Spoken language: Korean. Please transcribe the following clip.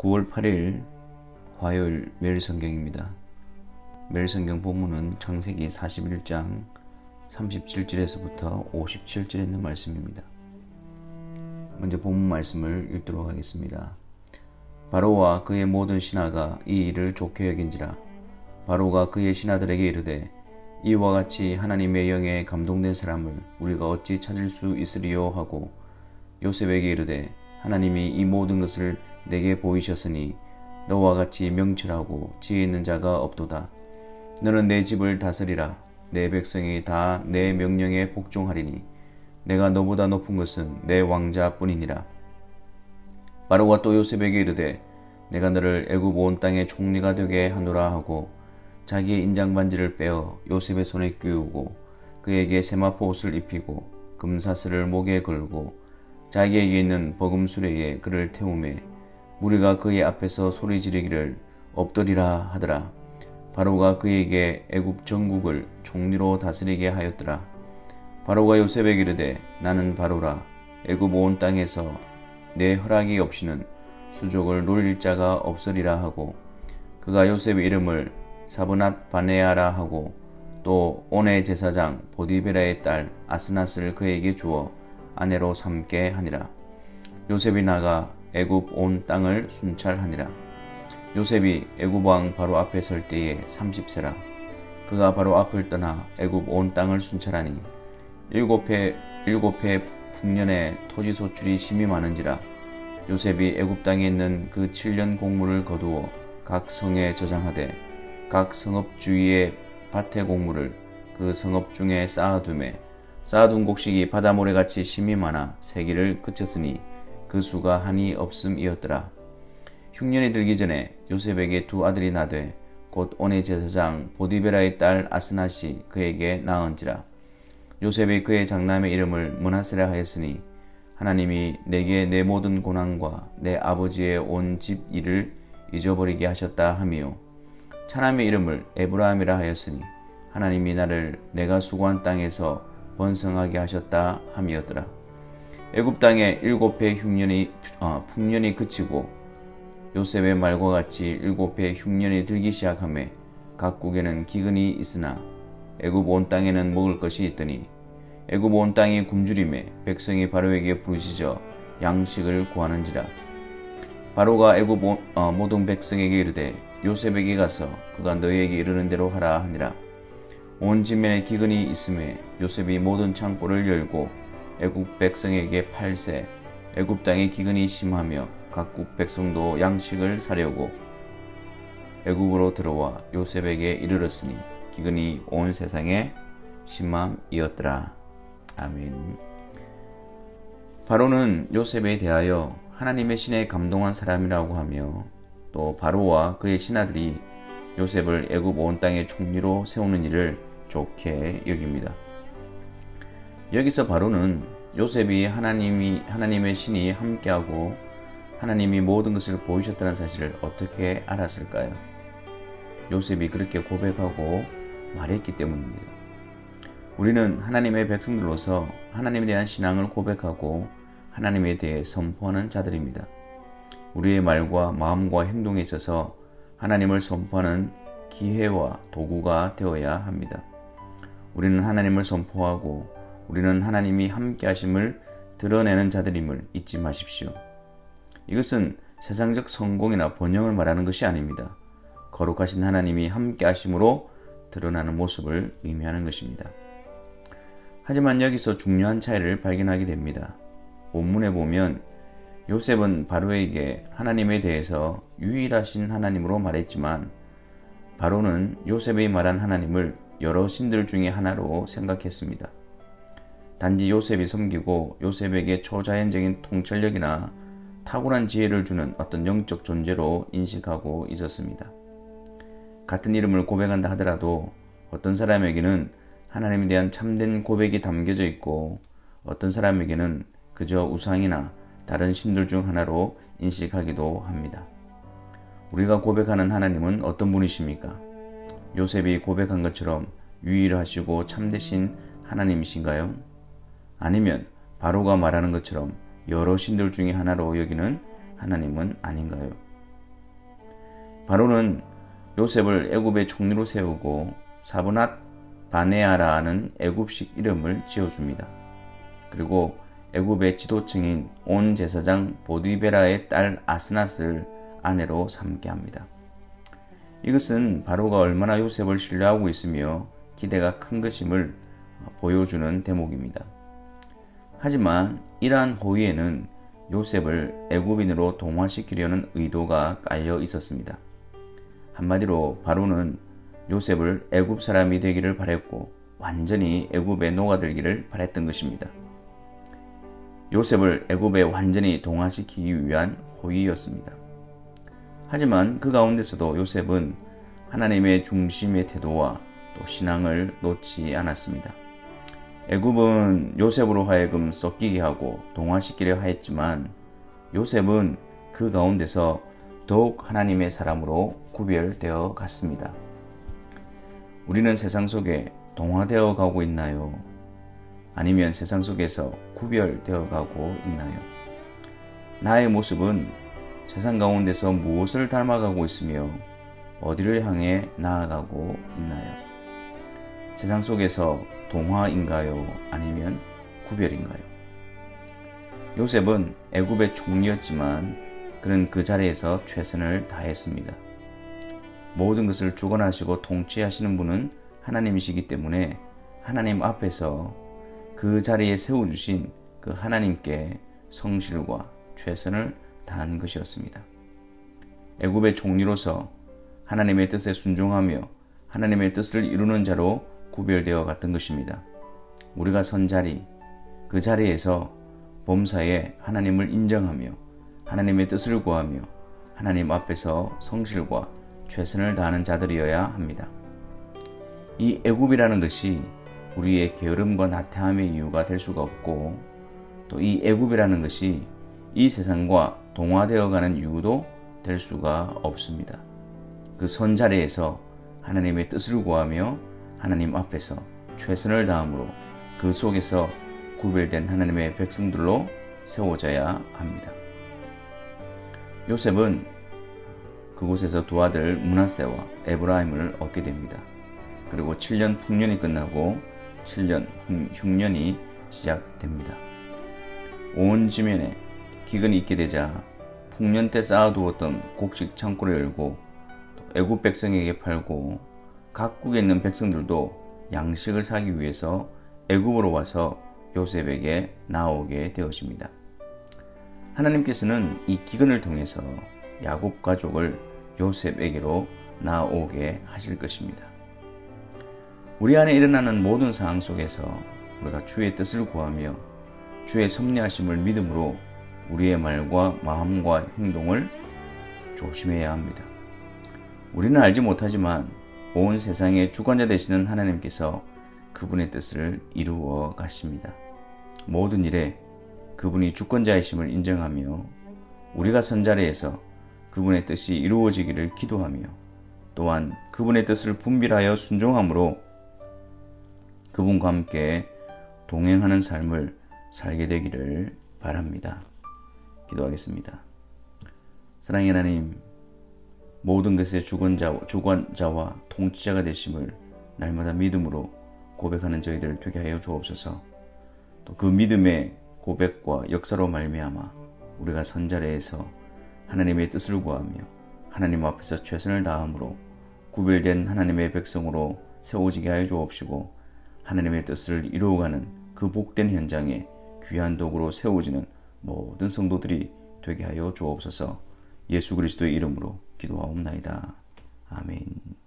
9월 8일 화요일 매일성경입니다. 매일성경 본문은 창세기 41장 37절에서부터 57절에 있는 말씀입니다. 먼저 본문 말씀을 읽도록 하겠습니다. 바로와 그의 모든 신하가 이 일을 좋게 여긴지라. 바로가 그의 신하들에게 이르되 이와 같이 하나님의 영에 감동된 사람을 우리가 어찌 찾을 수 있으리요 하고 요셉에게 이르되 하나님이 이 모든 것을 내게 보이셨으니 너와 같이 명철하고 지혜 있는 자가 없도다. 너는 내 집을 다스리라. 내 백성이 다 내 명령에 복종하리니 내가 너보다 높은 것은 내 왕자뿐이니라. 바로가 또 요셉에게 이르되 내가 너를 애굽 온 땅의 총리가 되게 하노라 하고 자기의 인장 반지를 빼어 요셉의 손에 끼우고 그에게 세마포 옷을 입히고 금사슬을 목에 걸고 자기에게 있는 버금 수레에 그를 태우매 무리가 그의 앞에서 소리 지르기를 엎드리라 하더라. 바로가 그에게 애굽 전국을 총리로 다스리게 하였더라. 바로가 요셉에게 이르되 나는 바로라. 애굽 온 땅에서 내 허락이 없이는 수족을 놀릴 자가 없으리라 하고 그가 요셉의 이름을 사브낫 바네아라 하고 또 온의 제사장 보디베라의 딸 아스낫을 그에게 주어 아내로 삼게 하니라. 요셉이 나가 애굽 온 땅을 순찰하니라. 요셉이 애굽 왕 바로 앞에 설 때에 30세라. 그가 바로 앞을 떠나 애굽 온 땅을 순찰하니 일곱 해 풍년에 토지 소출이 심히 많은지라. 요셉이 애굽 땅에 있는 그 7년 곡물을 거두어 각 성에 저장하되 각 성읍 주위의 밭의 곡물을 그 성읍 중에 쌓아두매 쌓아둔 곡식이 바다모래같이 심히 많아 세기를 그쳤으니 그 수가 한이 없음이었더라. 흉년이 들기 전에 요셉에게 두 아들이 나되 곧 온의 제사장 보디베라의 딸 아스낫이 그에게 낳은지라. 요셉이 그의 장남의 이름을 므낫세라 하였으니 하나님이 내게 내 모든 고난과 내 아버지의 온 집 일을 잊어버리게 하셨다 하미요. 차남의 이름을 에브라함이라 하였으니 하나님이 나를 내가 수고한 땅에서 번성하게 하셨다 함이었더라. 애굽 땅에 7해 풍년이 그치고 요셉의 말과 같이 7해 흉년이 들기 시작하매 각국에는 기근이 있으나 애굽 온 땅에는 먹을 것이 있더니 애굽 온 땅이 굶주림에 백성이 바로에게 부르짖어 양식을 구하는지라. 바로가 애굽 모든 백성에게 이르되 요셉에게 가서 그가 너희에게 이르는 대로 하라 하니라. 온 지면에 기근이 있음에 요셉이 모든 창고를 열고 애굽 백성에게 팔세. 애굽 땅에 기근이 심하며 각국 백성도 양식을 사려고 애굽으로 들어와 요셉에게 이르렀으니 기근이 온 세상에 심함이었더라. 아멘. 바로는 요셉에 대하여 하나님의 신에 감동한 사람이라고 하며 또 바로와 그의 신하들이 요셉을 애굽 온 땅의 총리로 세우는 일을 좋게 여깁니다. 여기서 바로는 요셉이 하나님의 신이 함께하고 하나님이 모든 것을 보이셨다는 사실을 어떻게 알았을까요? 요셉이 그렇게 고백하고 말했기 때문입니다. 우리는 하나님의 백성들로서 하나님에 대한 신앙을 고백하고 하나님에 대해 선포하는 자들입니다. 우리의 말과 마음과 행동에 있어서 하나님을 선포하는 기회와 도구가 되어야 합니다. 우리는 하나님을 선포하고 우리는 하나님이 함께 하심을 드러내는 자들임을 잊지 마십시오. 이것은 세상적 성공이나 번영을 말하는 것이 아닙니다. 거룩하신 하나님이 함께 하심으로 드러나는 모습을 의미하는 것입니다. 하지만 여기서 중요한 차이를 발견하게 됩니다. 본문에 보면 요셉은 바로에게 하나님에 대해서 유일하신 하나님으로 말했지만 바로는 요셉이 말한 하나님을 여러 신들 중에 하나로 생각했습니다. 단지 요셉이 섬기고 요셉에게 초자연적인 통찰력이나 탁월한 지혜를 주는 어떤 영적 존재로 인식하고 있었습니다. 같은 이름을 고백한다 하더라도 어떤 사람에게는 하나님에 대한 참된 고백이 담겨져 있고 어떤 사람에게는 그저 우상이나 다른 신들 중 하나로 인식하기도 합니다. 우리가 고백하는 하나님은 어떤 분이십니까? 요셉이 고백한 것처럼 유일하시고 참되신 하나님이신가요? 아니면 바로가 말하는 것처럼 여러 신들 중에 하나로 여기는 하나님은 아닌가요? 바로는 요셉을 애굽의 총리로 세우고 사브낫 바네아라는 애굽식 이름을 지어줍니다. 그리고 애굽의 지도층인 온 제사장 보디베라의 딸 아스낫을 아내로 삼게 합니다. 이것은 바로가 얼마나 요셉을 신뢰하고 있으며 기대가 큰 것임을 보여주는 대목입니다. 하지만 이러한 호의에는 요셉을 애굽인으로 동화시키려는 의도가 깔려 있었습니다. 한마디로 바로는 요셉을 애굽 사람이 되기를 바랬고 완전히 애굽에 녹아들기를 바랬던 것입니다. 요셉을 애굽에 완전히 동화시키기 위한 호의였습니다. 하지만 그 가운데서도 요셉은 하나님의 중심의 태도와 또 신앙을 놓지 않았습니다. 애굽은 요셉으로 하여금 섞이게 하고 동화시키려 하였지만 요셉은 그 가운데서 더욱 하나님의 사람으로 구별되어 갔습니다. 우리는 세상 속에 동화되어 가고 있나요? 아니면 세상 속에서 구별되어 가고 있나요? 나의 모습은 세상 가운데서 무엇을 닮아가고 있으며 어디를 향해 나아가고 있나요? 세상 속에서 동화인가요? 아니면 구별인가요? 요셉은 애굽의 총리였지만 그는 그 자리에서 최선을 다했습니다. 모든 것을 주관하시고 통치하시는 분은 하나님이시기 때문에 하나님 앞에서 그 자리에 세워주신 그 하나님께 성실과 최선을 다한 것이었습니다. 애굽의 총리로서 하나님의 뜻에 순종하며 하나님의 뜻을 이루는 자로 구별되어 갔던 것입니다. 우리가 선 자리, 그 자리에서 범사에 하나님을 인정하며 하나님의 뜻을 구하며 하나님 앞에서 성실과 최선을 다하는 자들이어야 합니다. 이 애굽이라는 것이 우리의 게으름과 나태함의 이유가 될 수가 없고 또 이 애굽이라는 것이 이 세상과 동화되어가는 이유도 될 수가 없습니다. 그 선 자리에서 하나님의 뜻을 구하며 하나님 앞에서 최선을 다함으로 그 속에서 구별된 하나님의 백성들로 세워져야 합니다. 요셉은 그곳에서 두 아들 므낫세와 에브라임을 얻게 됩니다. 그리고 7년 풍년이 끝나고 7년 흉년이 시작됩니다. 온 지면에 기근이 있게 되자 풍년 때 쌓아두었던 곡식 창고를 열고 애굽 백성에게 팔고 각국에 있는 백성들도 양식을 사기 위해서 애굽으로 와서 요셉에게 나오게 되어집니다. 하나님께서는 이 기근을 통해서 야곱 가족을 요셉에게로 나오게 하실 것입니다. 우리 안에 일어나는 모든 상황 속에서 우리가 주의 뜻을 구하며 주의 섭리하심을 믿음으로 우리의 말과 마음과 행동을 조심해야 합니다. 우리는 알지 못하지만 온 세상의 주관자 되시는 하나님께서 그분의 뜻을 이루어 가십니다. 모든 일에 그분이 주권자이심을 인정하며 우리가 선 자리에서 그분의 뜻이 이루어지기를 기도하며 또한 그분의 뜻을 분별하여 순종함으로 그분과 함께 동행하는 삶을 살게 되기를 바랍니다. 기도하겠습니다. 사랑의 하나님, 모든 것의 주관자와 통치자가 되심을 날마다 믿음으로 고백하는 저희들 되게 하여 주옵소서. 또 그 믿음의 고백과 역사로 말미암아 우리가 선 자리에서 하나님의 뜻을 구하며 하나님 앞에서 최선을 다함으로 구별된 하나님의 백성으로 세워지게 하여 주옵시고 하나님의 뜻을 이루어가는 그 복된 현장에 귀한 도구로 세워지는 모든 성도들이 되게 하여 주옵소서. 예수 그리스도의 이름으로 기도하옵나이다. 아멘.